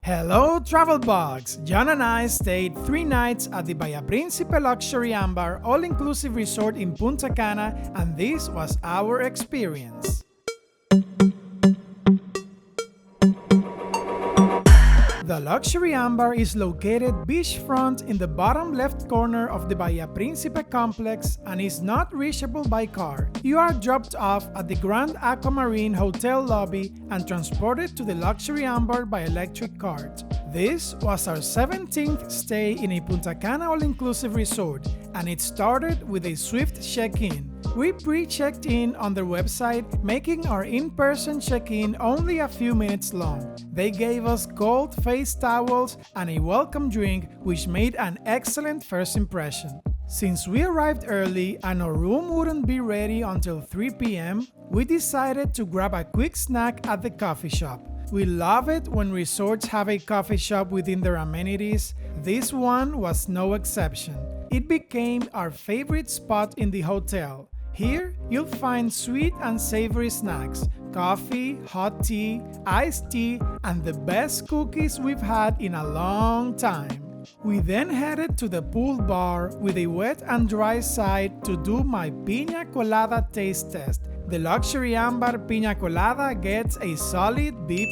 Hello travel bugs! John and I stayed 3 nights at the Bahia Principe Luxury Ambar all-inclusive resort in Punta Cana, and this was our experience. The Luxury Ambar is located beachfront in the bottom left corner of the Bahia Principe complex and is not reachable by car. You are dropped off at the Grand Aquamarine Hotel lobby and transported to the Luxury Ambar by electric cart. This was our 17th stay in a Punta Cana all-inclusive resort, and it started with a swift check-in. We pre-checked in on their website, making our in-person check-in only a few minutes long. They gave us cold face towels and a welcome drink, which made an excellent first impression. Since we arrived early and our room wouldn't be ready until 3 p.m., we decided to grab a quick snack at the coffee shop. We love it when resorts have a coffee shop within their amenities. This one was no exception. It became our favorite spot in the hotel. Here, you'll find sweet and savory snacks, coffee, hot tea, iced tea, and the best cookies we've had in a long time. We then headed to the pool bar with a wet and dry side to do my piña colada taste test. The Luxury Ambar Piña Colada gets a solid B+.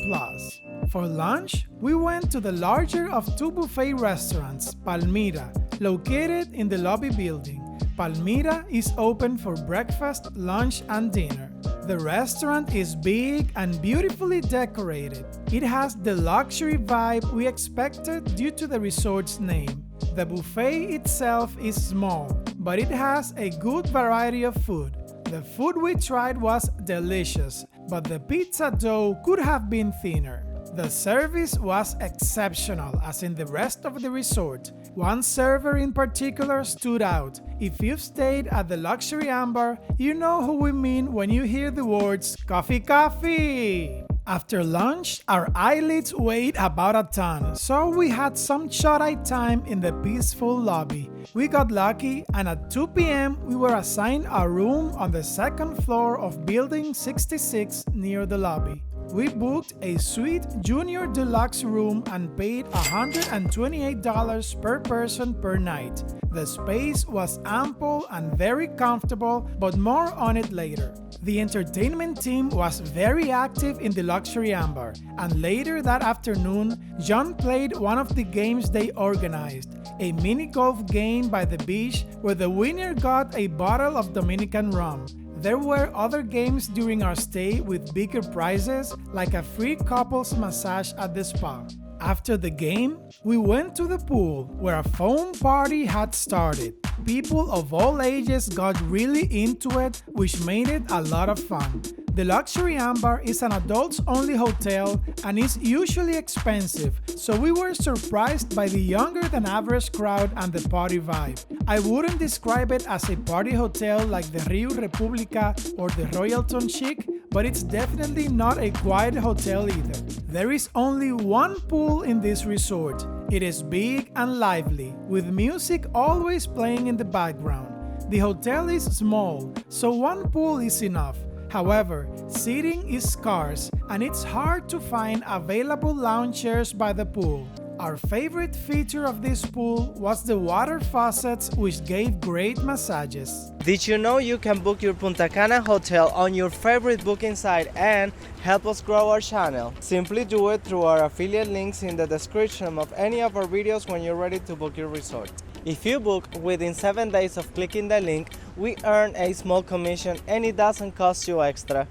For lunch, we went to the larger of 2 buffet restaurants, Palmira, located in the lobby building. Palmira is open for breakfast, lunch, and dinner. The restaurant is big and beautifully decorated. It has the luxury vibe we expected due to the resort's name. The buffet itself is small, but it has a good variety of food. The food we tried was delicious, but the pizza dough could have been thinner. The service was exceptional, as in the rest of the resort. One server in particular stood out. If you've stayed at the Luxury Ambar, you know who we mean when you hear the words "coffee, coffee!" After lunch, our eyelids weighed about a ton, so we had some shut-eye time in the peaceful lobby. We got lucky, and at 2 p.m. we were assigned a room on the 2nd floor of Building 66 near the lobby. We booked a suite junior deluxe room and paid $128 per person per night. The space was ample and very comfortable, but more on it later. The entertainment team was very active in the Luxury Ambar, and later that afternoon, John played one of the games they organized, a mini golf game by the beach where the winner got a bottle of Dominican rum. There were other games during our stay with bigger prizes, like a free couples massage at the spa. After the game, we went to the pool, where a foam party had started. People of all ages got really into it, which made it a lot of fun. The Luxury Ambar is an adults-only hotel and is usually expensive, so we were surprised by the younger-than-average crowd and the party vibe. I wouldn't describe it as a party hotel like the Rio República or the Royalton Chic, but it's definitely not a quiet hotel either. There is only one pool in this resort. It is big and lively, with music always playing in the background. The hotel is small, so one pool is enough. However, seating is scarce, and it's hard to find available lounge chairs by the pool. Our favorite feature of this pool was the water faucets, which gave great massages. Did you know you can book your Punta Cana hotel on your favorite booking site and help us grow our channel? Simply do it through our affiliate links in the description of any of our videos when you're ready to book your resort. If you book within 7 days of clicking the link, we earn a small commission and it doesn't cost you extra.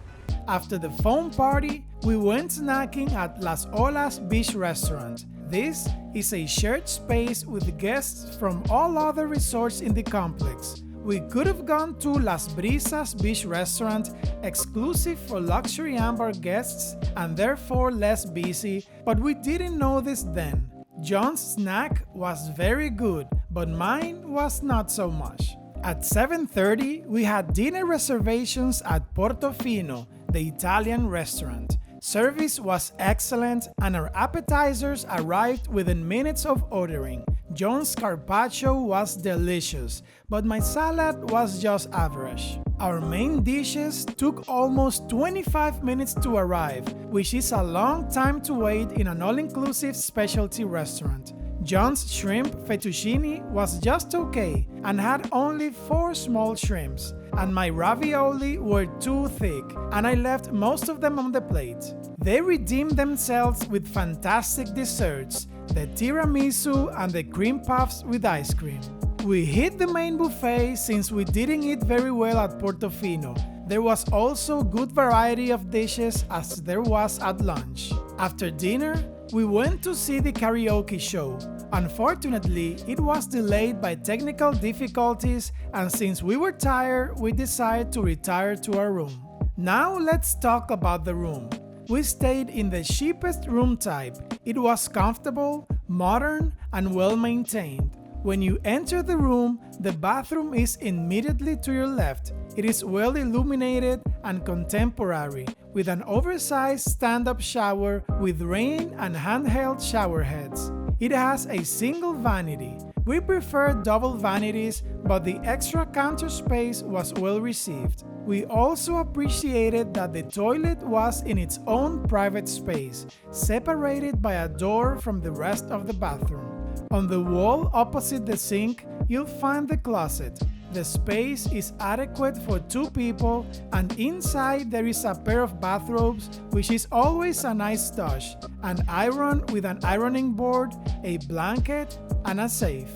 After the foam party, we went snacking at Las Olas Beach Restaurant. This is a shared space with guests from all other resorts in the complex. We could have gone to Las Brisas Beach Restaurant, exclusive for Luxury Ambar guests and therefore less busy, but we didn't know this then. John's snack was very good, but mine was not so much. At 7:30, we had dinner reservations at Portofino, the Italian restaurant. Service was excellent and our appetizers arrived within minutes of ordering. John's carpaccio was delicious, but my salad was just average. Our main dishes took almost 25 minutes to arrive, which is a long time to wait in an all-inclusive specialty restaurant. John's shrimp fettuccine was just okay and had only 4 small shrimps, and my ravioli were too thick, and I left most of them on the plate. They redeemed themselves with fantastic desserts, the tiramisu and the cream puffs with ice cream. We hit the main buffet since we didn't eat very well at Portofino. There was also good variety of dishes as there was at lunch. After dinner, we went to see the karaoke show. Unfortunately, it was delayed by technical difficulties, and since we were tired, we decided to retire to our room. Now let's talk about the room. We stayed in the cheapest room type. It was comfortable, modern, and well maintained. When you enter the room, the bathroom is immediately to your left. It is well illuminated and contemporary, with an oversized stand-up shower with rain and handheld shower heads. It has a single vanity. We prefer double vanities, but the extra counter space was well received. We also appreciated that the toilet was in its own private space, separated by a door from the rest of the bathroom. On the wall opposite the sink, you'll find the closet. The space is adequate for 2 people, and inside there is a pair of bathrobes, which is always a nice touch, an iron with an ironing board, a blanket, and a safe.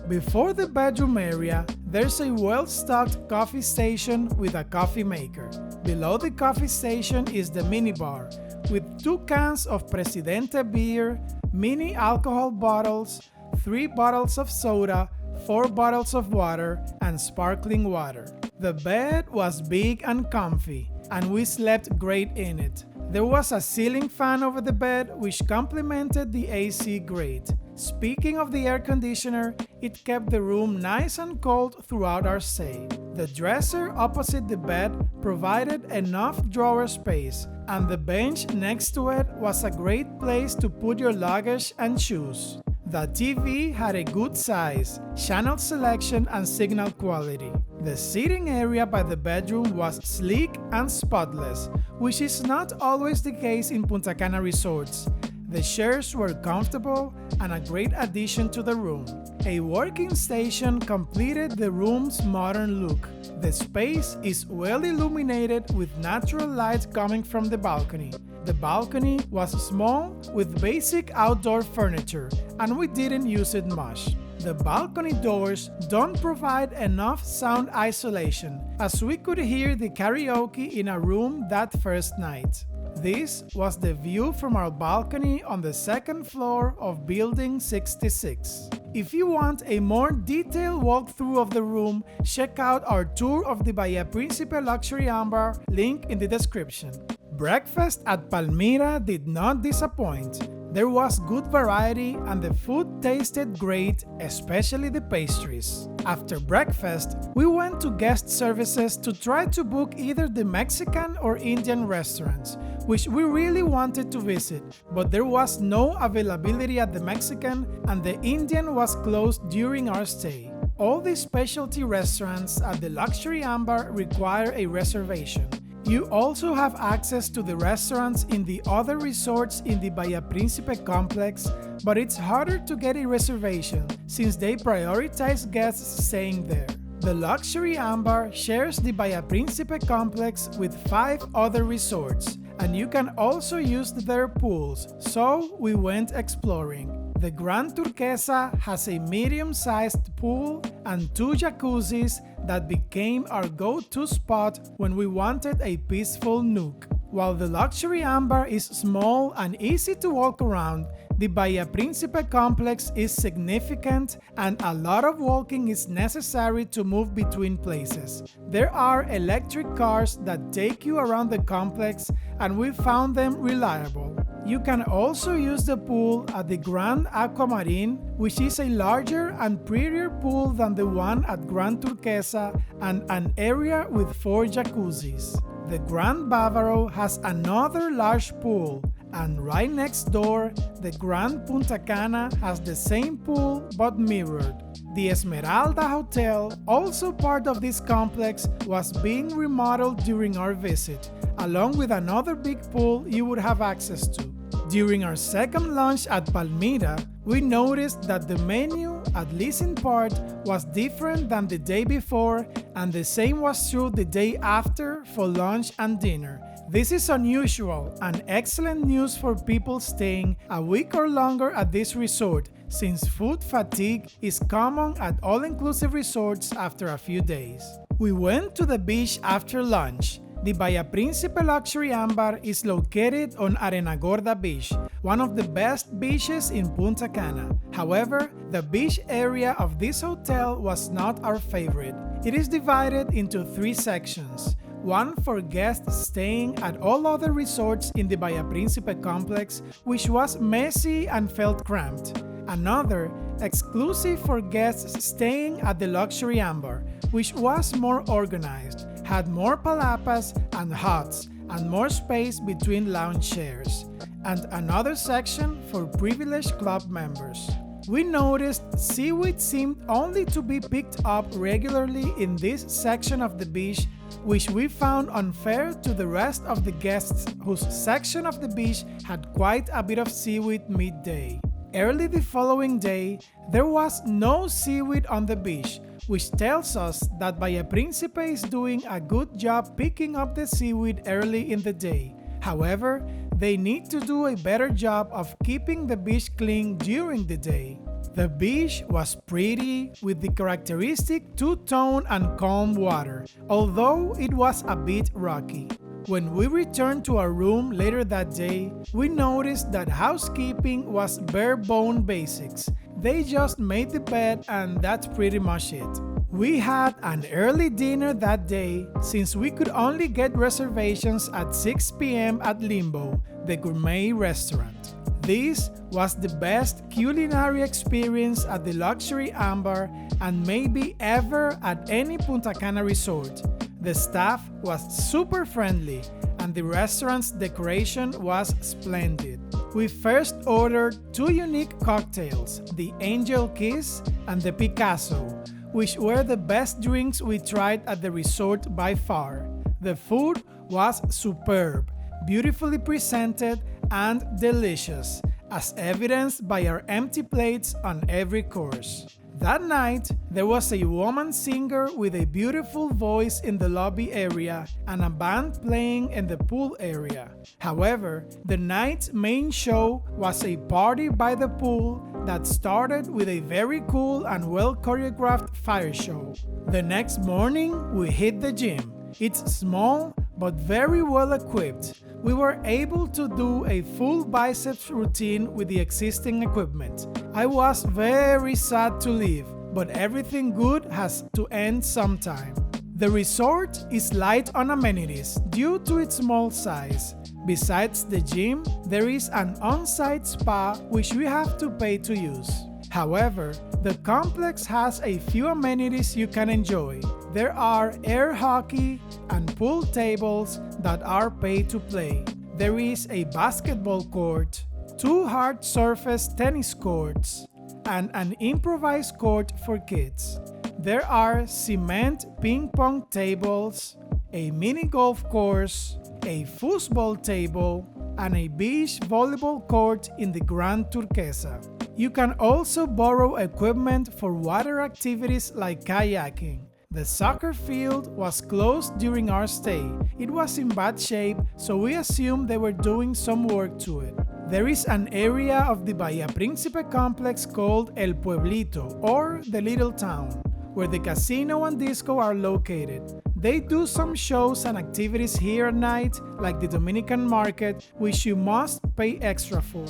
Before the bedroom area, there's a well-stocked coffee station with a coffee maker. Below the coffee station is the minibar, with 2 cans of Presidente beer, mini alcohol bottles, 3 bottles of soda, 4 bottles of water, and sparkling water. The bed was big and comfy, and we slept great in it. There was a ceiling fan over the bed which complemented the AC grate. Speaking of the air conditioner, it kept the room nice and cold throughout our stay. The dresser opposite the bed provided enough drawer space, and the bench next to it was a great place to put your luggage and shoes. The TV had a good size, channel selection, and signal quality. The seating area by the bedroom was sleek and spotless, which is not always the case in Punta Cana resorts. The chairs were comfortable and a great addition to the room. A working station completed the room's modern look. The space is well illuminated with natural light coming from the balcony. The balcony was small with basic outdoor furniture, and we didn't use it much. The balcony doors don't provide enough sound isolation, as we could hear the karaoke in our room that first night. This was the view from our balcony on the 2nd floor of Building 66. If you want a more detailed walkthrough of the room, check out our tour of the Bahia Principe Luxury Ambar, link in the description. Breakfast at Palmira did not disappoint. There was good variety and the food tasted great, especially the pastries. After breakfast, we went to guest services to try to book either the Mexican or Indian restaurants, which we really wanted to visit, but there was no availability at the Mexican and the Indian was closed during our stay. All the specialty restaurants at the Luxury Ambar require a reservation. You also have access to the restaurants in the other resorts in the Bahia Principe complex, but it's harder to get a reservation since they prioritize guests staying there. The Luxury Ambar shares the Bahia Principe complex with 5 other resorts, and you can also use their pools, so we went exploring. The Grand Turquesa has a medium-sized pool and 2 jacuzzis that became our go-to spot when we wanted a peaceful nook. While the Luxury Ambar is small and easy to walk around, the Bahia Principe complex is significant and a lot of walking is necessary to move between places. There are electric cars that take you around the complex and we found them reliable. You can also use the pool at the Grand Aquamarine, which is a larger and prettier pool than the one at Grand Turquesa and an area with 4 jacuzzis. The Grand Bavaro has another large pool, and right next door, the Grand Punta Cana has the same pool but mirrored. The Esmeralda Hotel, also part of this complex, was being remodeled during our visit, along with another big pool you would have access to. During our second lunch at Palmira, we noticed that the menu, at least in part, was different than the day before, and the same was true the day after for lunch and dinner. This is unusual and excellent news for people staying a week or longer at this resort, since food fatigue is common at all-inclusive resorts after a few days. We went to the beach after lunch. The Bahia Principe Luxury Ambar is located on Arena Gorda Beach, one of the best beaches in Punta Cana. However, the beach area of this hotel was not our favorite. It is divided into 3 sections. One for guests staying at all other resorts in the Bahia Principe complex, which was messy and felt cramped. Another, exclusive for guests staying at the Luxury Ambar, which was more organized, had more palapas and huts, and more space between lounge chairs. And another section for privileged club members. We noticed seaweed seemed only to be picked up regularly in this section of the beach, which we found unfair to the rest of the guests whose section of the beach had quite a bit of seaweed midday. Early the following day, there was no seaweed on the beach, which tells us that Bahia Principe is doing a good job picking up the seaweed early in the day. However, they need to do a better job of keeping the beach clean during the day. The beach was pretty, with the characteristic two-tone and calm water, although it was a bit rocky. When we returned to our room later that day, we noticed that housekeeping was bare-bone basics. They just made the bed and that's pretty much it. We had an early dinner that day since we could only get reservations at 6 p.m. at Limbo, the gourmet restaurant. This was the best culinary experience at the Luxury Ambar and maybe ever at any Punta Cana resort. The staff was super friendly and the restaurant's decoration was splendid. We first ordered 2 unique cocktails, the Angel Kiss and the Picasso, which were the best drinks we tried at the resort by far. The food was superb, beautifully presented, and delicious, as evidenced by our empty plates on every course. That night, there was a woman singer with a beautiful voice in the lobby area and a band playing in the pool area. However, the night's main show was a party by the pool that started with a very cool and well-choreographed fire show. The next morning, we hit the gym. It's small, but very well equipped. We were able to do a full biceps routine with the existing equipment. I was very sad to leave, but everything good has to end sometime. The resort is light on amenities due to its small size. Besides the gym, there is an on-site spa which we have to pay to use. However, the complex has a few amenities you can enjoy. There are air hockey and pool tables that are paid to play. There is a basketball court, 2 hard surface tennis courts, and an improvised court for kids. There are cement ping pong tables, a mini golf course, a foosball table, and a beach volleyball court in the Grand Turquesa. You can also borrow equipment for water activities like kayaking. The soccer field was closed during our stay. It was in bad shape, so we assumed they were doing some work to it. There is an area of the Bahia Principe complex called El Pueblito, or the Little Town, where the casino and disco are located. They do some shows and activities here at night, like the Dominican market, which you must pay extra for.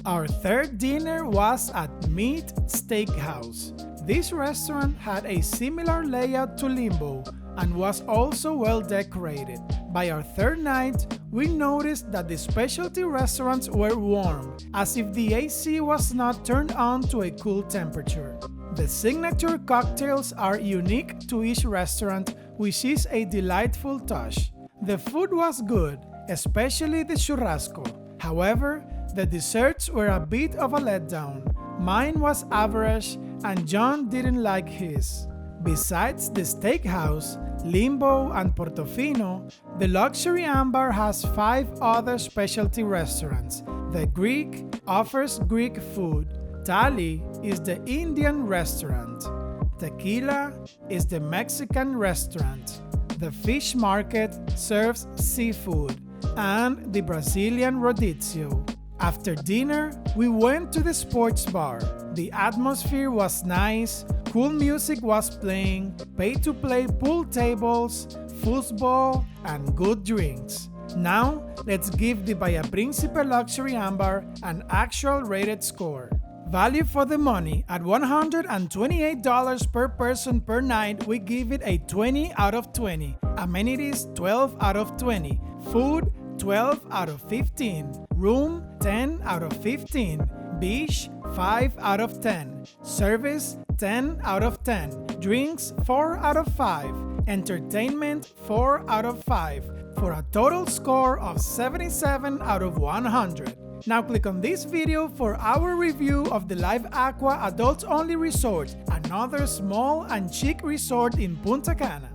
Our third dinner was at Steakhouse. This restaurant had a similar layout to Limbo and was also well decorated. By our third night, we noticed that the specialty restaurants were warm, as if the AC was not turned on to a cool temperature. The signature cocktails are unique to each restaurant, which is a delightful touch. The food was good, especially the churrasco. However, the desserts were a bit of a letdown. mine was average, and John didn't like his. Besides the Steakhouse, Limbo, and Portofino, the luxury Ambar has 5 other specialty restaurants. The Greek offers Greek food. Tali is the Indian restaurant. Tequila is the Mexican restaurant. The Fish Market serves seafood. And the Brazilian Rodizio. After dinner, we went to the sports bar. The atmosphere was nice, cool music was playing, pay-to-play pool tables, football, and good drinks. Now, let's give the Bahia Principe Luxury Ambar an actual rated score. Value for the money, at $128 per person per night, we give it a 20 out of 20. Amenities, 12 out of 20. Food, 12 out of 15. Room, 10 out of 15. Beach, 5 out of 10. Service, 10 out of 10. Drinks, 4 out of 5. Entertainment, 4 out of 5. For a total score of 77 out of 100. Now click on this video for our review of the Live Aqua Adults Only Resort, another small and chic resort in Punta Cana.